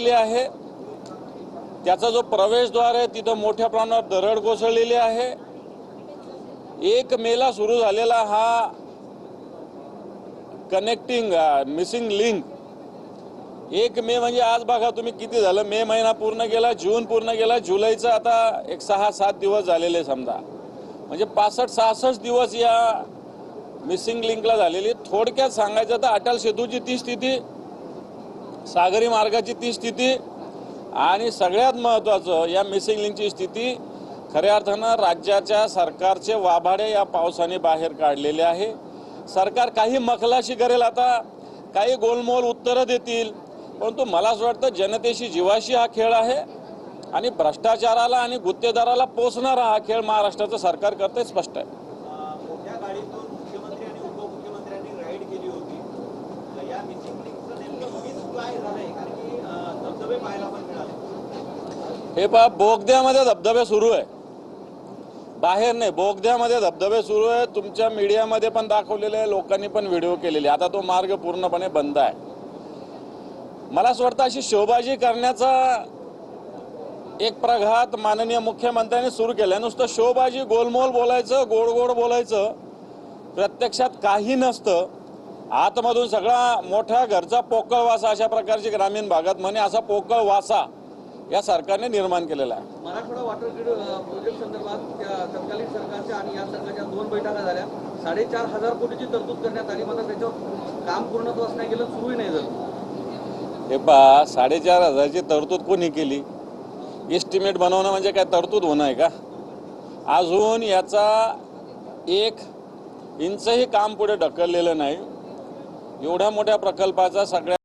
आहे, त्याचा जो प्रवेशद्वार आहे तिथं मोठ्या प्रमाणात दरड कोसळलेली आहे। 1 मेला सुरू झालेला हा कनेक्टिंग मिसिंग लिंक 1 मे म्हणजे आज बघा तुम्ही किती झालं, मे महिना पूर्ण गेला, जून पूर्ण गेला, जुलैचा आता एक 6-7 दिवस झालेले समजा, म्हणजे 65-66 दिवस या मिसिंग लिंकला झालेली। थोडक्यात सांगायचं तर अटल सेतूची ती स्थिती, सागरी मार्गाची ती स्थिती आणि सगळ्यात महत्त्वाचं या मिसिंग लिंकची स्थिती खऱ्या अर्थानं राज्याच्या सरकारचे वाभाडे या पावसाने बाहेर काढलेले आहे। सरकार काही मखलाशी करेल, आता काही गोलमोल उत्तरं देतील, परंतु मला असं वाटतं जनतेशी जीवाशी हा खेळ आहे आणि भ्रष्टाचाराला आणि गुत्तेदाराला पोचणारा हा खेळ महाराष्ट्राचं सरकार करते स्पष्ट आहे। मोठ्या गाडीतून मुख्यमंत्री आणि उपमुख्यमंत्र्यांनी राईड केली होती, या मिसिंग लिंकचं नेमकं मिस काय झालंय? कारण की धबधबे पाहायला पण मिळाले। हे पहा, बोगद्यामध्ये धबधबे सुरू आहे, बाहेर नाही, बोगद्यामध्ये धबधबे सुरू आहे। तुमच्या मीडियामध्ये पण दाखवलेले आहे, लोकांनी पण व्हिडिओ केलेले। आता तो मार्ग पूर्णपणे बंद आहे। मला असं वाटतं अशी शोबाजी करण्याचा एक प्रघात माननीय मुख्यमंत्र्यांनी सुरू केला। नुसतं शोबाजी, गोलमोल बोलायचं, गोड गोड बोलायचं, प्रत्यक्षात काही नसतं। आतमधून सगळा मोठा घरचा पोकळ वासा, अशा प्रकारची ग्रामीण भागात म्हणे, असा पोकळ वासा या सरकारने निर्माण केलेला आहे। मराठवाडा वॉटर ग्रीड प्रोजेक्ट संदर्भात त्या तत्कालीन सरकारच्या आणि या सरकारच्या 2 बैठका झाल्या। 4,500 कोटीची तरतूद करण्यात आली, मात्र त्याच्यावर काम पूर्णत्वास नाही गेलं, सुरूही नाही झालं। हे पहा, 4,500ची तरतूद कोणी केली? एस्टिमेट बनवणं म्हणजे काय तरतूद होणं आहे का? अजून याचा 1 इंचही काम पुढे ढकललेलं नाही। एवढ्या मोठ्या प्रकल्पाचा सगळ्या